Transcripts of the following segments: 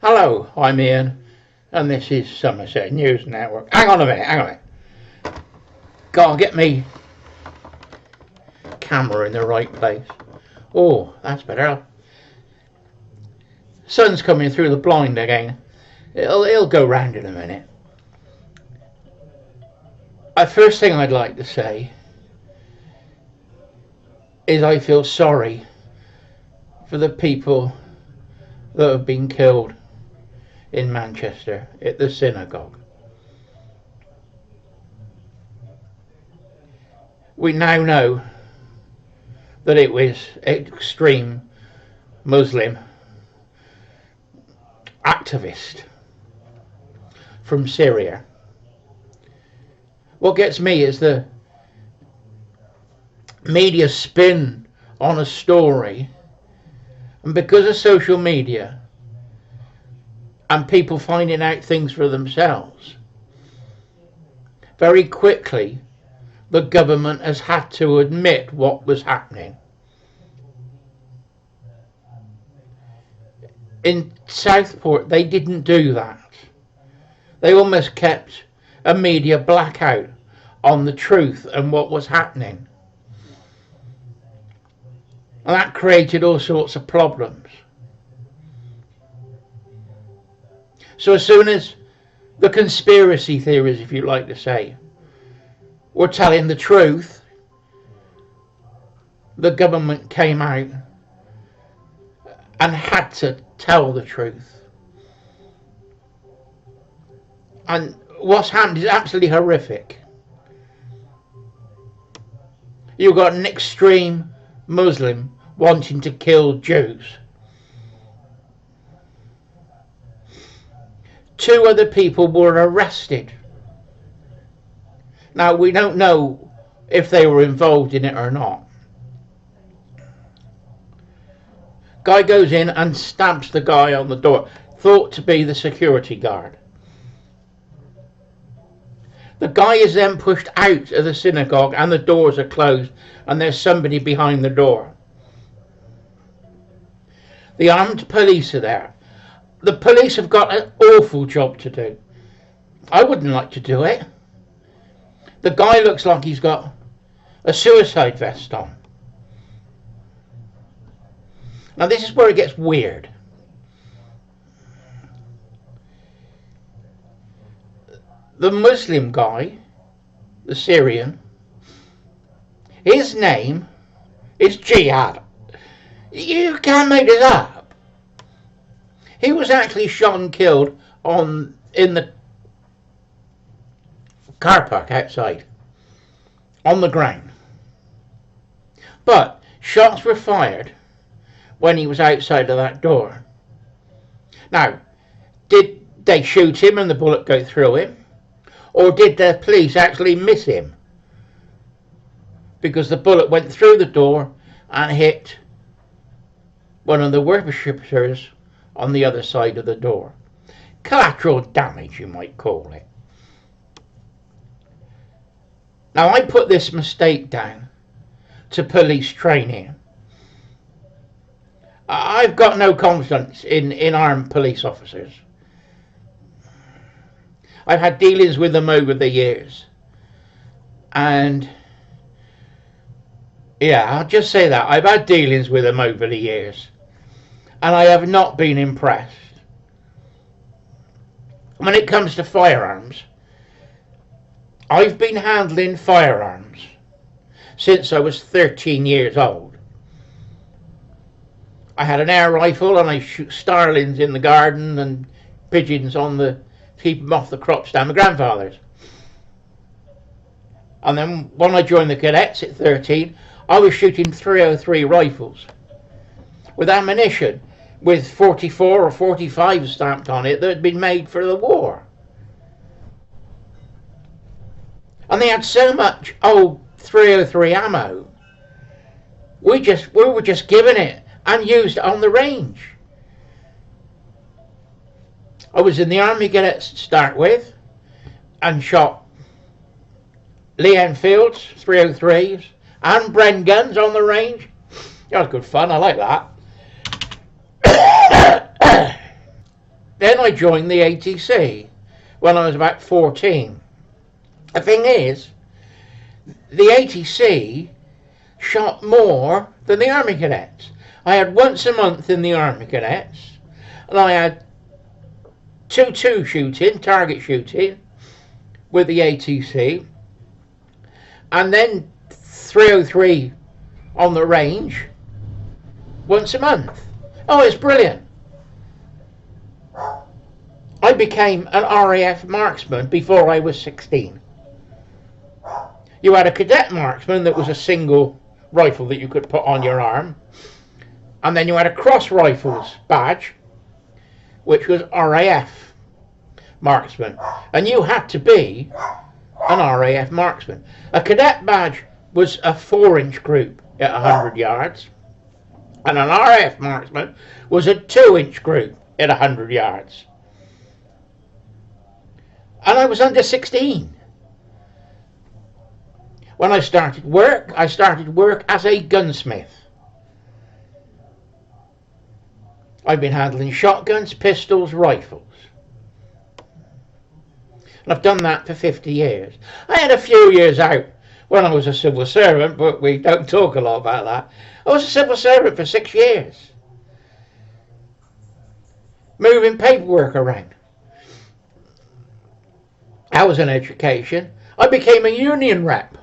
Hello, I'm Ian, and this is Somerset News Network. Hang on a minute. Gotta get me camera in the right place. Oh, that's better. Sun's coming through the blind again. It'll go round in a minute. The first thing I'd like to say is I feel sorry for the people that have been killed in Manchester at the synagogue. We now know that it was extreme Muslim activist from Syria. What gets me is the media spin on a story, and because of social media and people finding out things for themselves, very quickly the government has had to admit what was happening. In Southport, they didn't do that. They almost kept a media blackout on the truth and what was happening. And that created all sorts of problems. So as soon as the conspiracy theories, if you like to say, were telling the truth, the government came out and had to tell the truth. And what's happened is absolutely horrific. You've got an extreme Muslim wanting to kill Jews. 2 other people were arrested. Now, we don't know if they were involved in it or not. Guy goes in and stabs the guy on the door, thought to be the security guard. The guy is then pushed out of the synagogue and the doors are closed and there's somebody behind the door. The armed police are there. The police have got an awful job to do. I wouldn't like to do it. The guy looks like he's got a suicide vest on. Now this is where it gets weird. The Muslim guy, the Syrian, his name is Jihad. You can't make this up. He was actually shot and killed in the car park outside, on the ground. But shots were fired when he was outside of that door. Now, did they shoot him and the bullet go through him? Or did the police actually miss him? Because the bullet went through the door and hit one of the worshippers on the other side of the door. Collateral damage, you might call it. Now, I put this mistake down to police training. I've got no confidence in armed police officers. I've had dealings with them over the years. And yeah, I'll just say that. I've had dealings with them over the years. And I have not been impressed. When it comes to firearms, I've been handling firearms since I was 13 years old. I had an air rifle and I shoot starlings in the garden and pigeons to keep them off the crops down my grandfather's. And then when I joined the cadets at 13, I was shooting .303 rifles with ammunition with 44 or 45 stamped on it that had been made for the war. And they had so much old .303 ammo, we were just given it and used it on the range. I was in the Army Cadets to start with and shot Lee Enfields, .303s and Bren guns on the range. That was good fun, I like that. Then I joined the ATC when I was about 14. The thing is, the ATC shot more than the Army Cadets. I had once a month in the Army Cadets, and I had 2-2 shooting, target shooting, with the ATC, and then 303 on the range once a month. Oh, it's brilliant. I became an RAF marksman before I was 16. You had a cadet marksman that was a single rifle that you could put on your arm, and then you had a cross rifles badge, which was RAF marksman, and you had to be an RAF marksman. A cadet badge was a 4-inch group at 100 yards, and an RAF marksman was a 2-inch group at 100 yards. And I was under 16. When I started work as a gunsmith. I've been handling shotguns, pistols, rifles. And I've done that for 50 years. I had a few years out when I was a civil servant, but we don't talk a lot about that. I was a civil servant for 6 years. Moving paperwork around. I was in education. I became a union rep.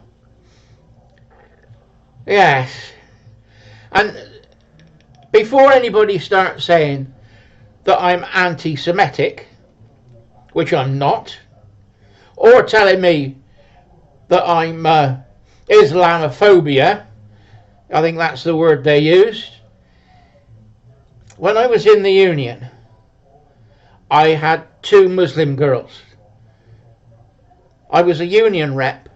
Yes. And before anybody starts saying that I'm anti-Semitic, which I'm not, or telling me that I'm Islamophobia, I think that's the word they used. When I was in the union, I had 2 Muslim girls. I was a union rep,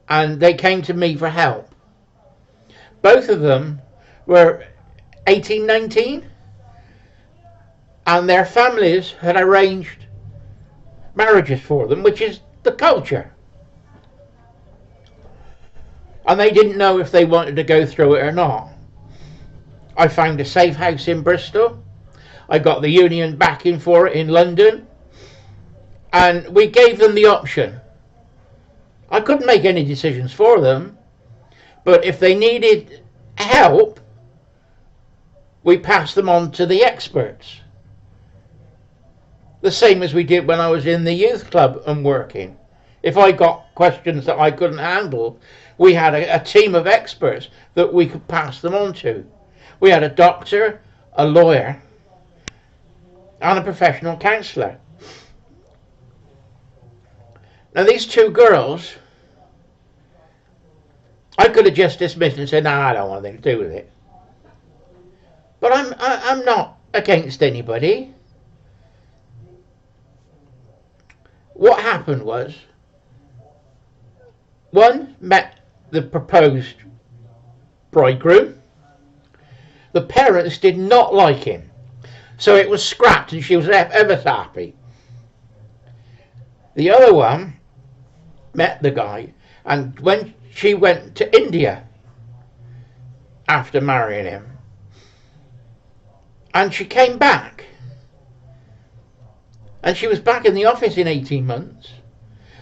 and they came to me for help. Both of them were 18, 19, and their families had arranged marriages for them, which is the culture. And they didn't know if they wanted to go through it or not. I found a safe house in Bristol. I got the union backing for it in London, and we gave them the option. I couldn't make any decisions for them, but if they needed help, we passed them on to the experts. The same as we did when I was in the youth club and working. If I got questions that I couldn't handle, we had a team of experts that we could pass them on to. We had a doctor, a lawyer, and a professional counsellor. Now these 2 girls, I could have just dismissed and said, no, I don't want anything to do with it. But I'm not against anybody. What happened was, one met the proposed bridegroom. The parents did not like him, so it was scrapped and she was ever so happy. The other one met the guy, and when she went to India after marrying him, and she came back, and she was back in the office in 18 months.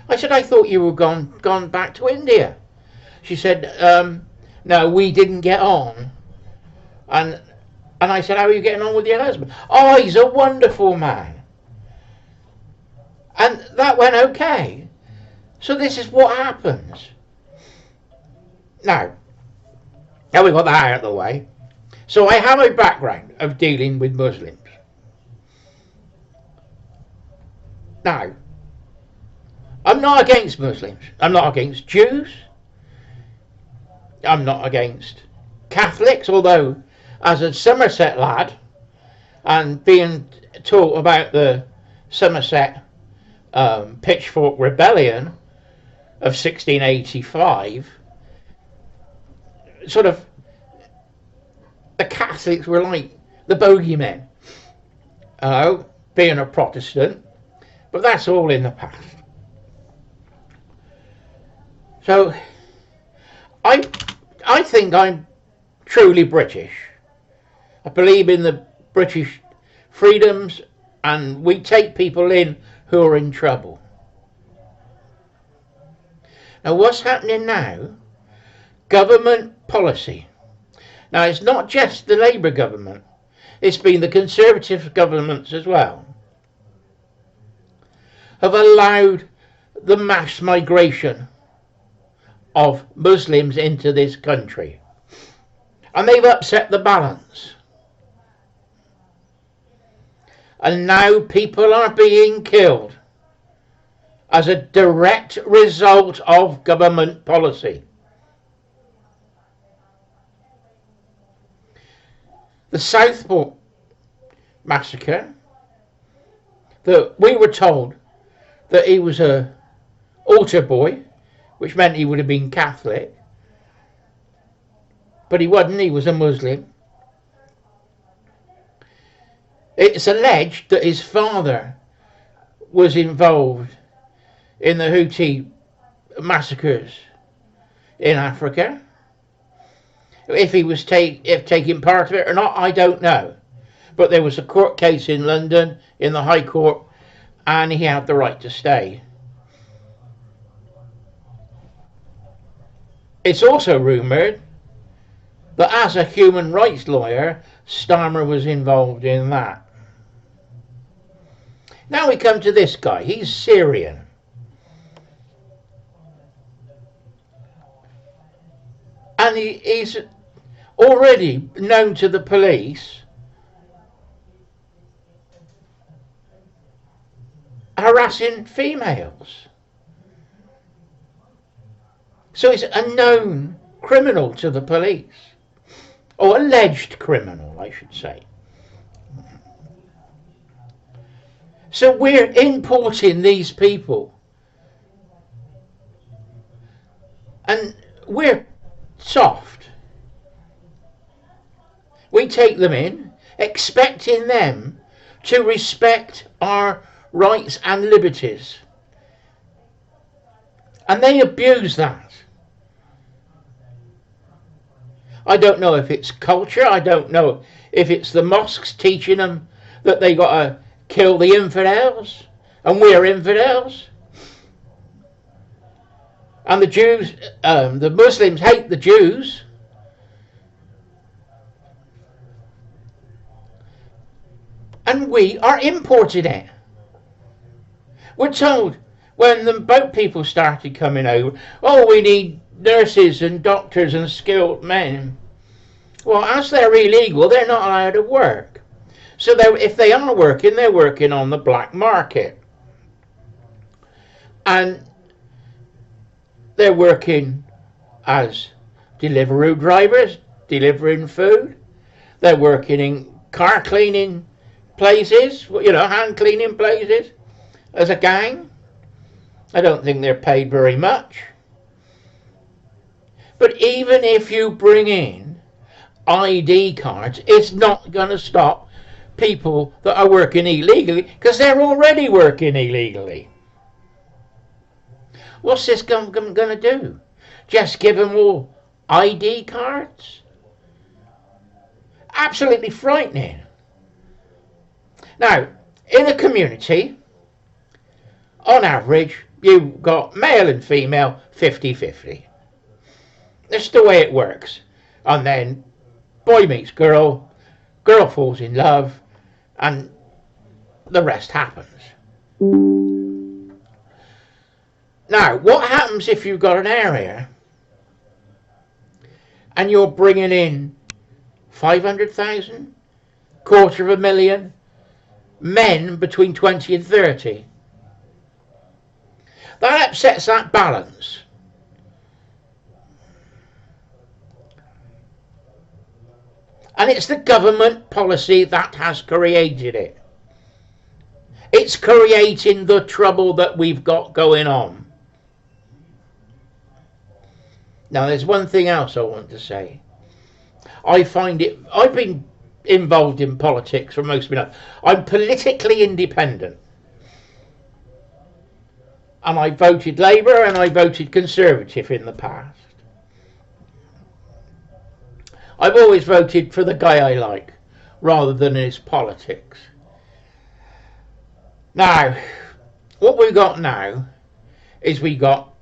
I said, I thought you were gone back to India. She said, no, we didn't get on. And I said, how are you getting on with your husband? Oh, he's a wonderful man. And that went okay. So this is what happens. Now we got that out of the way. So I have a background of dealing with Muslims. Now, I'm not against Muslims. I'm not against Jews. I'm not against Catholics, although as a Somerset lad and being taught about the Somerset Pitchfork Rebellion of 1685, sort of the Catholics were like the bogeymen, being a Protestant, but that's all in the past. So I think I'm truly British. I believe in the British freedoms and we take people in who are in trouble. Now what's happening now? Government policy. Now it's not just the Labour government, it's been the Conservative governments as well, have allowed the mass migration of Muslims into this country, and they've upset the balance, and now people are being killed as a direct result of government policy. The Southport massacre, that we were told that he was a altar boy, which meant he would have been Catholic, but he wasn't, he was a Muslim. It's alleged that his father was involved in the Houthi massacres in Africa. If he was taking part of it or not, I don't know. But there was a court case in London, in the High Court, and he had the right to stay. It's also rumoured that as a human rights lawyer, Starmer was involved in that. Now we come to this guy. He's Syrian. And he's already known to the police harassing females. So he's a known criminal to the police, or alleged criminal, I should say. So we're importing these people, and we're soft. We take them in, expecting them to respect our rights and liberties, and they abuse that. I don't know if it's culture, I don't know if it's the mosques teaching them that they got to kill the infidels, and we're infidels. And the Jews, the Muslims hate the Jews. And we are importing it. We're told when the boat people started coming over, oh, we need nurses and doctors and skilled men. Well, as they're illegal, they're not allowed to work. So if they are working, they're working on the black market. And they're working as Deliveroo drivers, delivering food. They're working in car cleaning places, hand cleaning places, as a gang. I don't think they're paid very much. But even if you bring in ID cards, it's not going to stop people that are working illegally, because they're already working illegally. What's this government going to do? Just give them all ID cards? Absolutely frightening. Now, in a community, on average, you've got male and female 50-50. That's the way it works. And then boy meets girl, girl falls in love, and the rest happens. Now, what happens if you've got an area and you're bringing in 500,000, 250,000 men between 20 and 30? That upsets that balance. And it's the government policy that has created it. It's creating the trouble that we've got going on. Now, there's one thing else I want to say. I've been involved in politics for most of my life. I'm politically independent. And I voted Labour and I voted Conservative in the past. I've always voted for the guy I like, rather than his politics. Now, what we got now is we got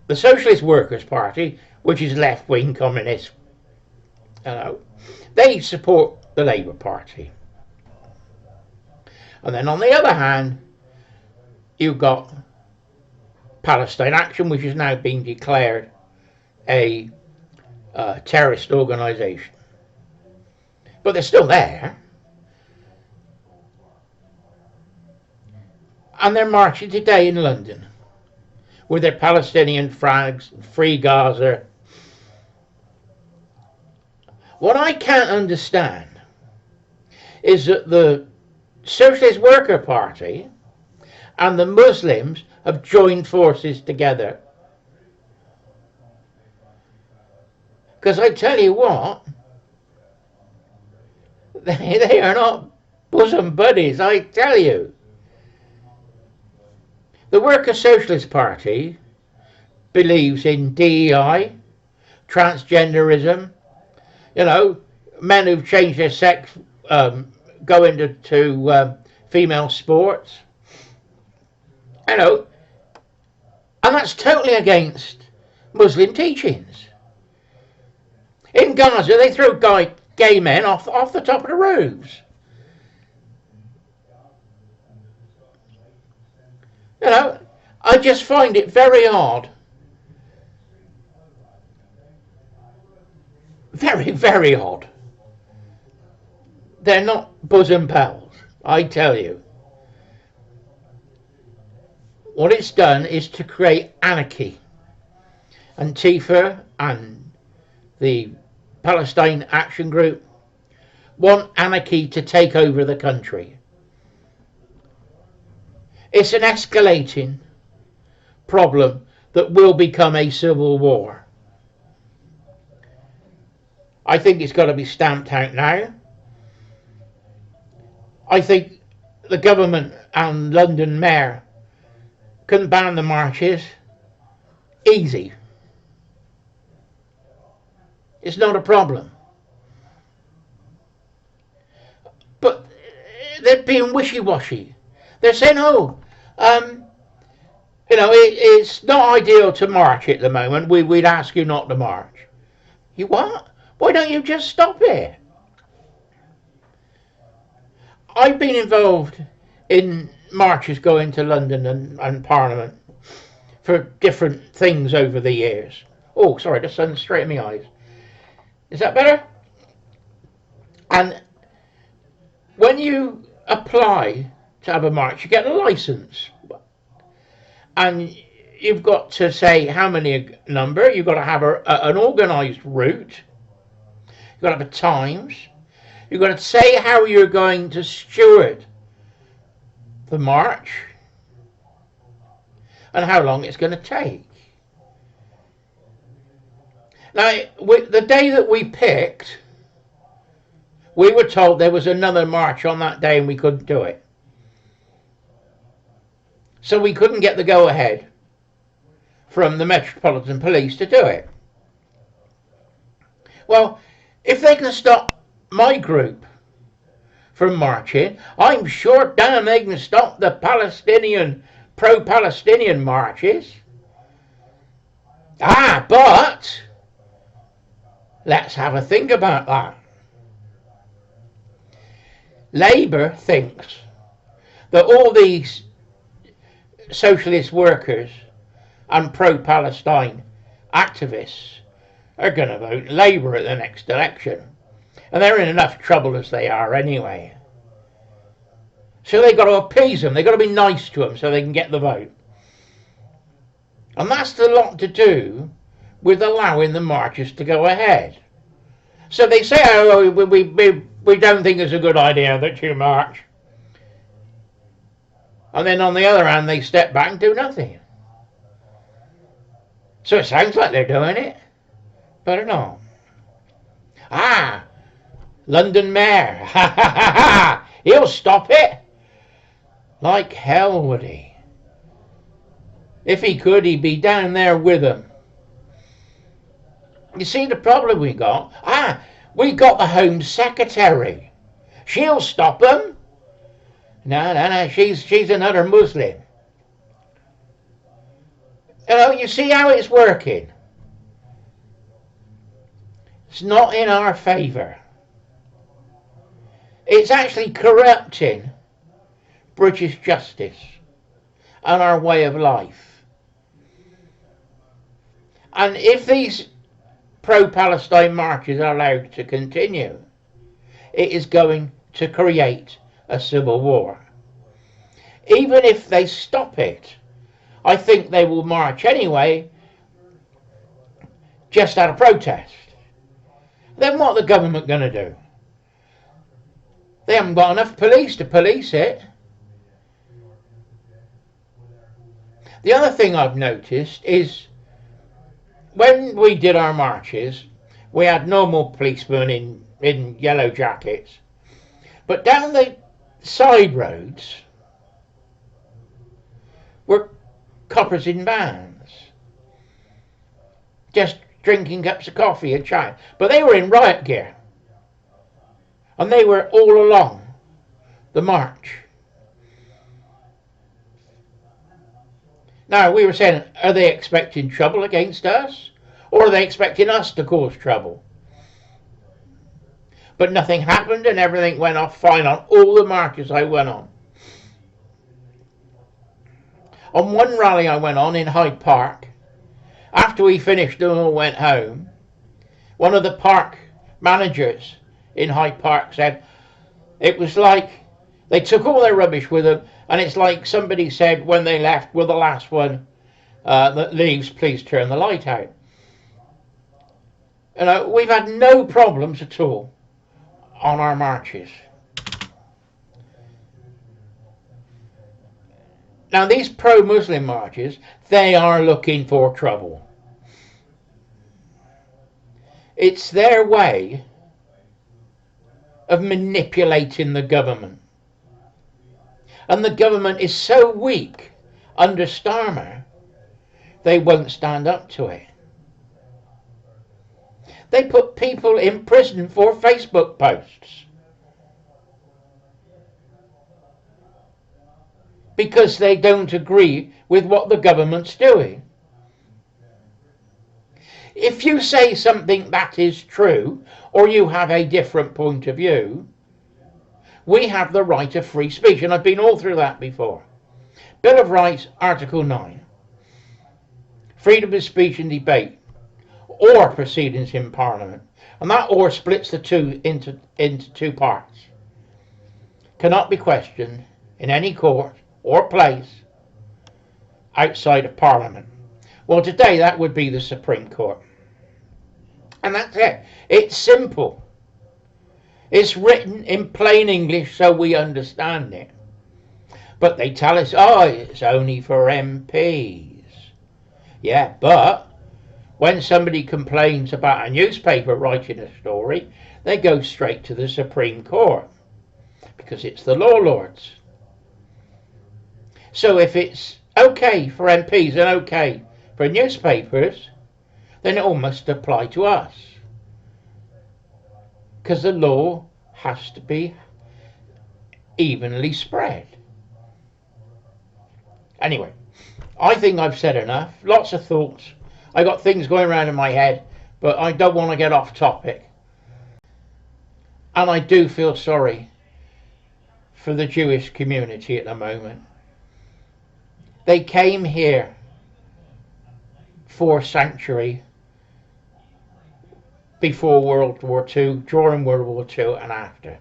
the Socialist Workers' Party, which is left-wing communist. You know, they support the Labour Party. And then on the other hand, you've got Palestine Action, which has now been declared a terrorist organisation. But they're still there. And they're marching today in London with their Palestinian flags, free Gaza. What I can't understand is that the Socialist Worker Party and the Muslims have joined forces together. Because I tell you what, they are not bosom buddies, I tell you. The Worker Socialist Party believes in DEI, transgenderism, you know, men who've changed their sex go into female sports, you know, and that's totally against Muslim teachings. In Gaza, they throw gay men off the top of the roofs. You know, I just find it very odd. Very, very odd. They're not bosom pals, I tell you. What it's done is to create anarchy. Antifa and the Palestine Action Group want anarchy to take over the country. It's an escalating problem that will become a civil war. I think it's got to be stamped out now. I think the government and London Mayor can ban the marches. Easy. It's not a problem. But they're being wishy-washy. They're saying, you know, it's not ideal to march at the moment. We'd ask you not to march. You what? Why don't you just stop it? I've been involved in marches going to London and Parliament for different things over the years. Oh, sorry, the sun's straight in my eyes. Is that better? And when you apply to have a march, you get a license. And you've got to say how many number, you've got to have an organised route, you've got to have a times, you've got to say how you're going to steward the march and how long it's going to take. Now, the day that we picked, we were told there was another march on that day and we couldn't do it. So we couldn't get the go-ahead from the Metropolitan Police to do it. Well, if they can stop my group from marching, I'm sure damn they can stop the pro-Palestinian marches. But let's have a think about that. Labour thinks that all these socialist workers and pro-Palestine activists are going to vote Labour at the next election. And they're in enough trouble as they are anyway. So they've got to appease them. They've got to be nice to them so they can get the vote. And that's a lot to do with allowing the marches to go ahead. So they say, we don't think it's a good idea that you march. And then on the other hand, they step back and do nothing. So it sounds like they're doing it, but they're not. London Mayor, he'll stop it. Like hell would he. If he could, he'd be down there with them. You see the problem we got? We got the Home Secretary. She'll stop them. No, she's another Muslim. You see how it's working? It's not in our favour. It's actually corrupting British justice and our way of life. And if these pro-Palestine marches are allowed to continue, it is going to create a civil war. Even if they stop it, I think they will march anyway, just out of protest. Then what the government going to do? They haven't got enough police to police it. The other thing I've noticed is when we did our marches, we had normal policemen in yellow jackets. But down the side roads were coppers in vans, just drinking cups of coffee and chai. But they were in riot gear. And they were all along the march. Now, we were saying, are they expecting trouble against us? Or are they expecting us to cause trouble? But nothing happened and everything went off fine on all the marches I went on. On one rally I went on in Hyde Park, after we finished and all went home, one of the park managers in Hyde Park said it was like they took all their rubbish with them, and it's like somebody said when they left, "Well, the last one that leaves, please turn the light out." We've had no problems at all on our marches. Now, these pro-Muslim marches, they are looking for trouble. It's their way of manipulating the government. And the government is so weak under Starmer, they won't stand up to it. They put people in prison for Facebook posts because they don't agree with what the government's doing. If you say something that is true, or you have a different point of view, we have the right of free speech, and I've been all through that before. Bill of Rights, Article 9. Freedom of speech and debate, or proceedings in Parliament. And that or splits the two into two parts. Cannot be questioned in any court or place outside of Parliament. Well, today that would be the Supreme Court. And that's it. It's simple. It's written in plain English so we understand it. But they tell us, oh, it's only for MPs. Yeah, but when somebody complains about a newspaper writing a story, they go straight to the Supreme Court because it's the law lords. So if it's okay for MPs and okay for newspapers, then it all must apply to us. Because the law has to be evenly spread. Anyway, I think I've said enough. Lots of thoughts. I got things going around in my head, but I don't want to get off topic. And I do feel sorry for the Jewish community at the moment. They came here for sanctuary before World War II, during World War II and after.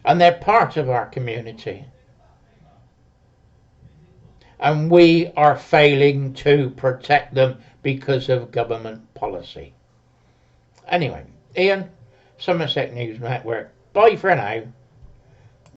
And they're part of our community. And we are failing to protect them because of government policy. Anyway, Ian, Somerset News Network. Bye for now.